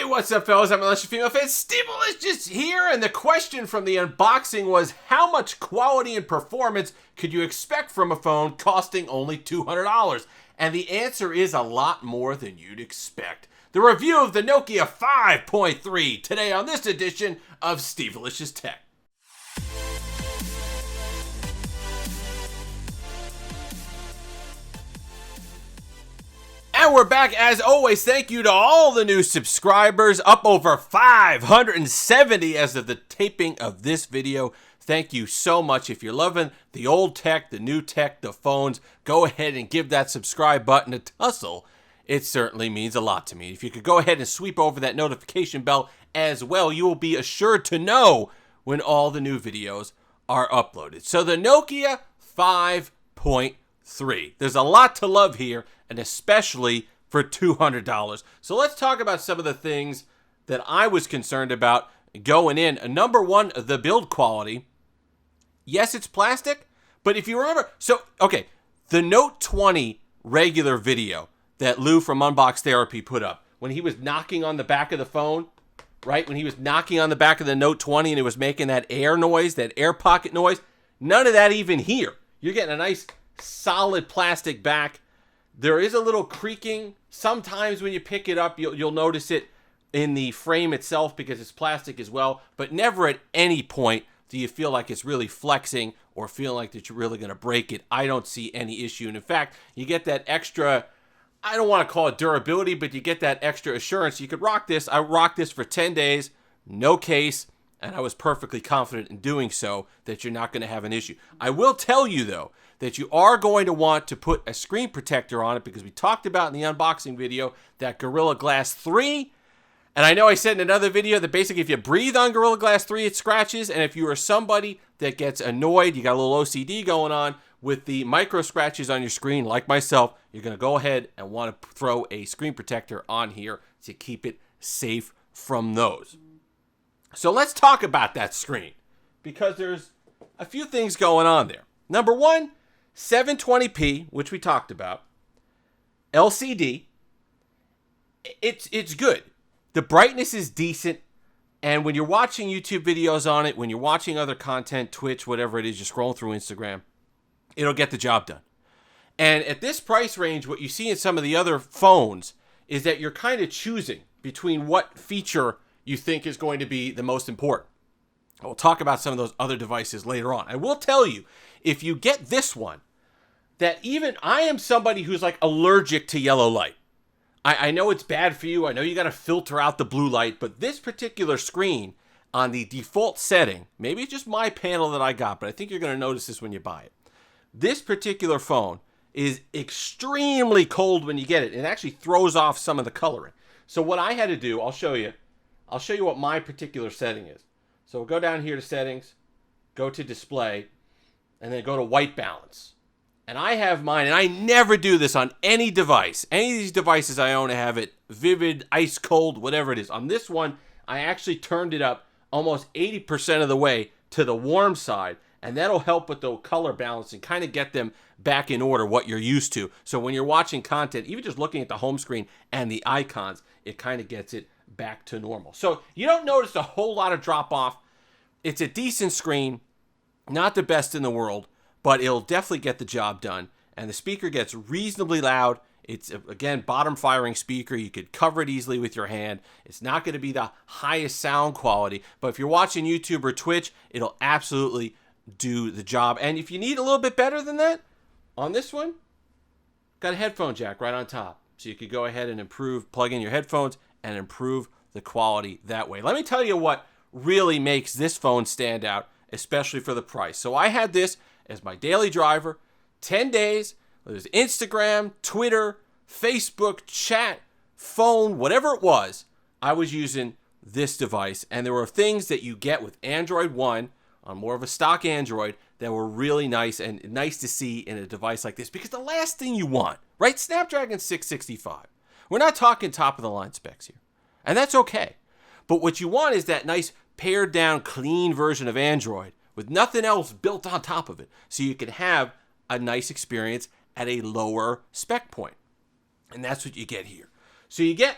what's up, fellas? I'm Malicious Female Fan. Stevelicious here, and the question from the unboxing was, how much quality and performance could you expect from a phone costing only $200? And the answer is a lot more than you'd expect. The review of the Nokia 5.3 today on this edition of Stevelicious Tech. And we're back as always. Thank you to all the new subscribers, up over 570 as of the taping of this video. Thank you so much. If you're loving the old tech, the new tech, the phones, go ahead and give that subscribe button a tussle. It certainly means a lot to me. If you could go ahead and sweep over that notification bell as well, you will be assured to know when all the new videos are uploaded. So the Nokia 5.3. There's a lot to love here, and especially for $200. So let's talk about some of the things that I was concerned about going in. Number one, the build quality. Yes, it's plastic, but if you remember, the Note 20 regular video that Lou from Unbox Therapy put up, when he was knocking on the back of the phone, right? When he was knocking on the back of the Note 20 and it was making that air noise, that air pocket noise, none of that even here. You're getting a nice solid plastic back. There is a little creaking. Sometimes when you pick it up, you'll notice it in the frame itself because it's plastic as well, but never at any point do you feel like it's really flexing or feel like that you're really going to break it. I don't see any issue. And in fact, you get that extra, I don't want to call it durability, but you get that extra assurance. You could rock this. I rocked this for 10 days, no case, and I was perfectly confident in doing so that you're not going to have an issue. I will tell you, though, that you are going to want to put a screen protector on it because we talked about in the unboxing video that Gorilla Glass 3. And I know I said in another video that basically if you breathe on Gorilla Glass 3, it scratches. And if you are somebody that gets annoyed, you got a little OCD going on with the micro scratches on your screen, like myself, you're going to go ahead and want to throw a screen protector on here to keep it safe from those. So let's talk about that screen because there's a few things going on there. Number one, 720p, which we talked about, LCD, it's good. The brightness is decent, and when you're watching YouTube videos on it, when you're watching other content, Twitch, whatever it is, you're scrolling through Instagram, it'll get the job done. And at this price range, what you see in some of the other phones is that you're kind of choosing between what feature you think is going to be the most important. We'll talk about some of those other devices later on. I will tell you, if you get this one, that even I am somebody who's like allergic to yellow light. I know it's bad for you. I know you got to filter out the blue light, but this particular screen on the default setting, maybe it's just my panel that I got, but I think you're going to notice this when you buy it. This particular phone is extremely cold when you get it. It actually throws off some of the coloring. So what I had to do, I'll show you what my particular setting is. So we'll go down here to settings, go to display, and then go to white balance. And I have mine, and I never do this on any device. Any of these devices I own, I have it vivid, ice cold, whatever it is. On this one, I actually turned it up almost 80% of the way to the warm side, and that'll help with the color balance and kind of get them back in order, what you're used to. So when you're watching content, even just looking at the home screen and the icons, it kind of gets it back to normal. So you don't notice a whole lot of drop off. It's a decent screen, not the best in the world, but it'll definitely get the job done. And the speaker gets reasonably loud. It's, again, bottom firing speaker. You could cover it easily with your hand. It's not going to be the highest sound quality, but if you're watching YouTube or Twitch, it'll absolutely do the job. And if you need a little bit better than that, on this one, got a headphone jack right on top. So you could go ahead and plug in your headphones and improve the quality that way. Let me tell you what really makes this phone stand out, especially for the price. So I had this as my daily driver, 10 days. There's Instagram, Twitter, Facebook, chat, phone, whatever it was. I was using this device, and there were things that you get with Android One on more of a stock Android that were really nice and nice to see in a device like this, because the last thing you want, right? Snapdragon 665. We're not talking top of the line specs here, and that's okay. But what you want is that nice pared down, clean version of Android with nothing else built on top of it, so you can have a nice experience at a lower spec point. And that's what you get here. So you get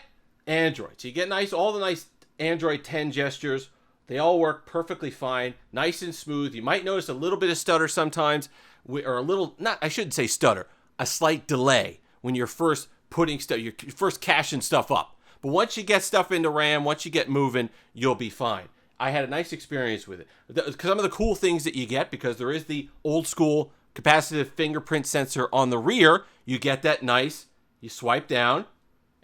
Android. So you get all the nice Android 10 gestures. They all work perfectly fine, nice and smooth. You might notice a little bit of stutter sometimes, or a little, I shouldn't say stutter, a slight delay when you're first you're first caching stuff up. But once you get stuff into RAM, once you get moving, you'll be fine. I had a nice experience with it. Some of the cool things that you get, because there is the old school capacitive fingerprint sensor on the rear, you get that nice, you swipe down,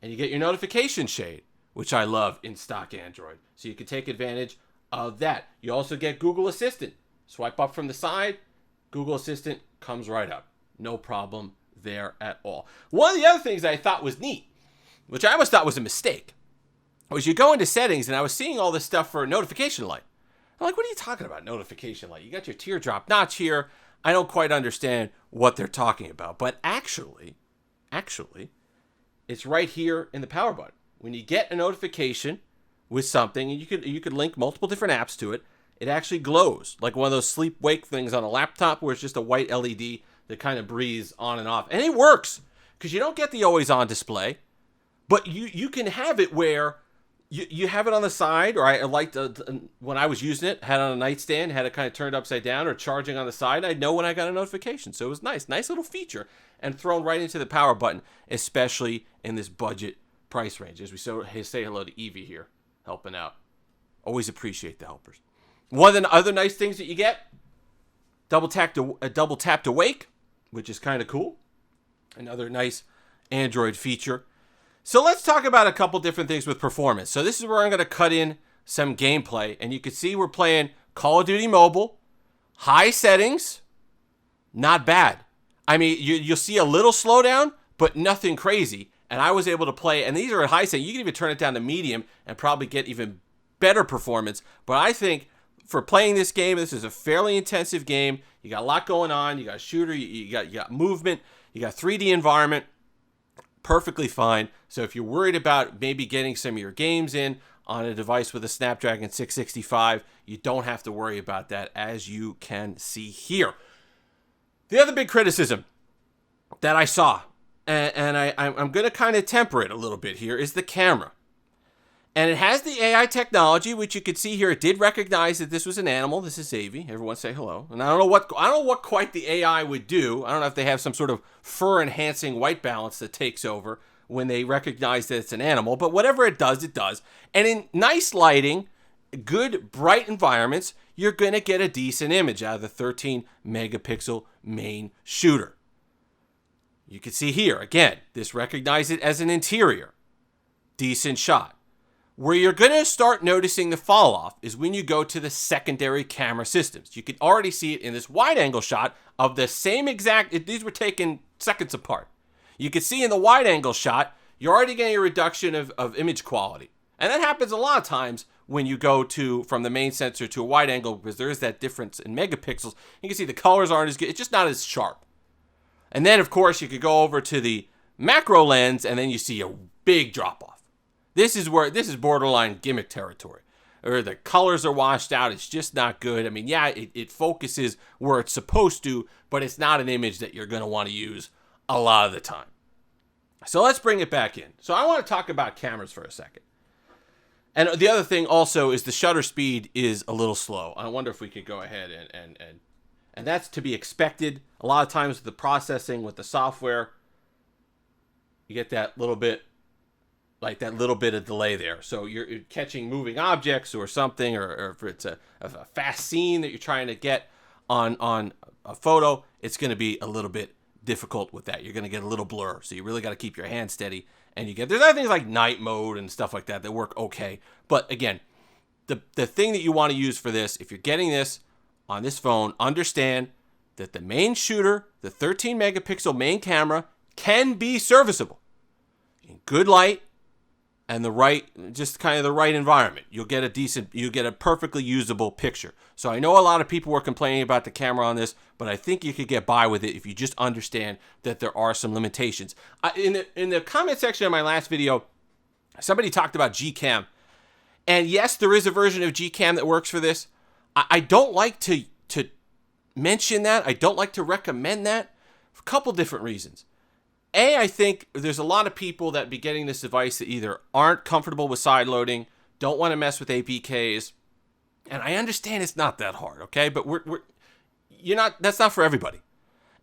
and you get your notification shade, which I love in stock Android. So you can take advantage of that. You also get Google Assistant. Swipe up from the side, Google Assistant comes right up. No problem there at all. One of the other things I thought was neat, which I always thought was a mistake, was you go into settings, and I was seeing all this stuff for notification light. I'm like, what are you talking about, notification light? You got your teardrop notch here. I don't quite understand what they're talking about. But actually, it's right here in the power button. When you get a notification with something, and you could link multiple different apps to it, it actually glows like one of those sleep-wake things on a laptop where it's just a white LED that kind of breathes on and off. And it works, because you don't get the always-on display, but you can have it where you have it on the side, or I liked when I was using it, had it on a nightstand, had it kind of turned upside down or charging on the side. I'd know when I got a notification. So it was nice little feature, and thrown right into the power button, especially in this budget price range. As we say hello to Evie here, helping out. Always appreciate the helpers. One of the other nice things that you get, double tap to wake, which is kind of cool. Another nice Android feature. So let's talk about a couple different things with performance. So this is where I'm going to cut in some gameplay, and you can see we're playing Call of Duty Mobile, high settings, not bad. I mean, you'll see a little slowdown, but nothing crazy. And I was able to play, and these are at high settings. You can even turn it down to medium and probably get even better performance. But I think for playing this game, this is a fairly intensive game. You got a lot going on. You got a shooter. You got movement. You got 3D environment. Perfectly fine. So if you're worried about maybe getting some of your games in on a device with a Snapdragon 665, you don't have to worry about that, as you can see here. The other big criticism that I saw, and I'm going to kind of temper it a little bit here, is the camera. And it has the AI technology, which you can see here. It did recognize that this was an animal. This is Xavi. Everyone say hello. And I don't know what quite the AI would do. I don't know if they have some sort of fur enhancing white balance that takes over when they recognize that it's an animal. But whatever it does, it does. And in nice lighting, good bright environments, you're going to get a decent image out of the 13 megapixel main shooter. You can see here, again, this recognizes it as an interior. Decent shot. Where you're going to start noticing the fall off is when you go to the secondary camera systems. You can already see it in this wide angle shot of the same exact, these were taken seconds apart. You can see in the wide angle shot, you're already getting a reduction of image quality. And that happens a lot of times when you go from the main sensor to a wide angle, because there is that difference in megapixels. You can see the colors aren't as good. It's just not as sharp. And then, of course, you could go over to the macro lens, and then you see a big drop off. This is borderline gimmick territory, or the colors are washed out. It's just not good. I mean, yeah, it focuses where it's supposed to, but it's not an image that you're going to want to use a lot of the time. So let's bring it back in. So I want to talk about cameras for a second. And the other thing also is the shutter speed is a little slow. I wonder if we could go ahead and that's to be expected. A lot of times with the processing, with the software, you get that little bit of delay there. So you're catching moving objects or something, or if it's a fast scene that you're trying to get on a photo, it's going to be a little bit difficult with that. You're going to get a little blur. So you really got to keep your hand steady. And there's other things like night mode and stuff like that work okay. But again, the thing that you want to use for this, if you're getting this on this phone, understand that the main shooter, the 13 megapixel main camera, can be serviceable. In good light, and the right environment, you'll get a perfectly usable picture. So I know a lot of people were complaining about the camera on this, but I think you could get by with it if you just understand that there are some limitations. In the comment section of my last video, somebody talked about Gcam. And yes, there is a version of Gcam that works for this. I don't like to mention that. I don't like to recommend that for a couple different reasons. I think there's a lot of people that be getting this device that either aren't comfortable with side loading, don't want to mess with APKs, and I understand it's not that hard, okay? But that's not for everybody.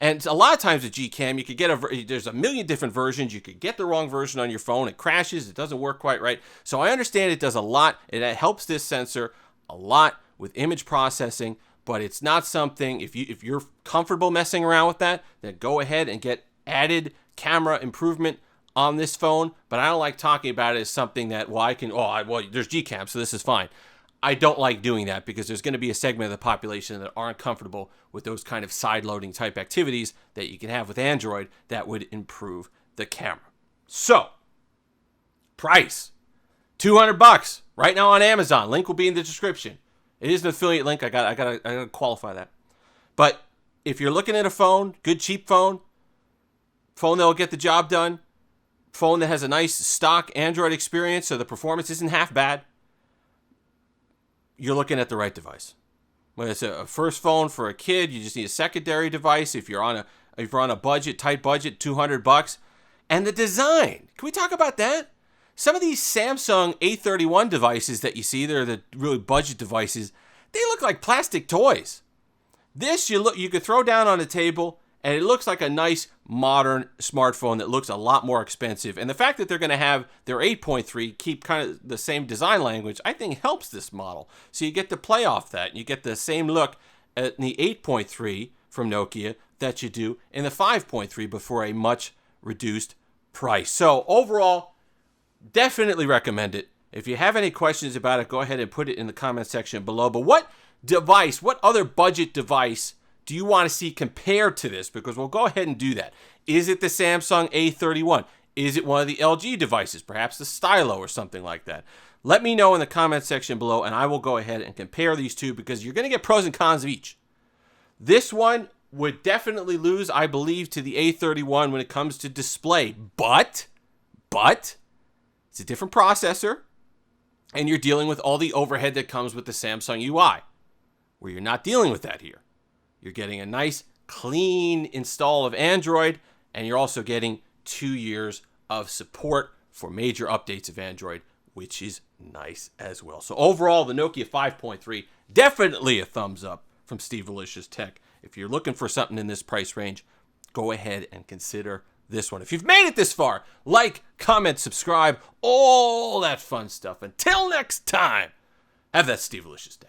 And a lot of times with Gcam, you could get there's a million different versions. You could get the wrong version on your phone. It crashes. It doesn't work quite right. So I understand it does a lot. It helps this sensor a lot with image processing, but it's not something, if you're comfortable messing around with that, then go ahead and get added camera improvement on this phone. But I don't like talking about it as something that, there's Gcam, so this is fine. I don't like doing that because there's going to be a segment of the population that aren't comfortable with those kind of side-loading type activities that you can have with Android that would improve the camera. So, price, $200 right now on Amazon. Link will be in the description. It is an affiliate link. I gotta qualify that. But if you're looking at a phone, good cheap phone that will get the job done, phone that has a nice stock Android experience, so the performance isn't half bad, you're looking at the right device. When it's a first phone for a kid, you just need a secondary device. If you're on a budget, tight budget, $200. And the design, can we talk about that? Some of these Samsung A31 devices that you see, they're the really budget devices, they look like plastic toys. This you could throw down on a table, and it looks like a nice modern smartphone that looks a lot more expensive. And the fact that they're going to have their 8.3 keep kind of the same design language, I think helps this model. So you get to play off that. And you get the same look at the 8.3 from Nokia that you do in the 5.3, but for a much reduced price. So overall, definitely recommend it. If you have any questions about it, go ahead and put it in the comment section below. But what other budget device do you want to see compared to this? Because we'll go ahead and do that. Is it the Samsung A31? Is it one of the LG devices? Perhaps the Stylo or something like that. Let me know in the comment section below, and I will go ahead and compare these two because you're going to get pros and cons of each. This one would definitely lose, I believe, to the A31 when it comes to display. But it's a different processor, and you're dealing with all the overhead that comes with the Samsung UI, where you're not dealing with that here. You're getting a nice, clean install of Android, and you're also getting 2 years of support for major updates of Android, which is nice as well. So overall, the Nokia 5.3, definitely a thumbs up from Steve Alicious Tech. If you're looking for something in this price range, go ahead and consider this one. If you've made it this far, like, comment, subscribe, all that fun stuff. Until next time, have that Steve Alicious day.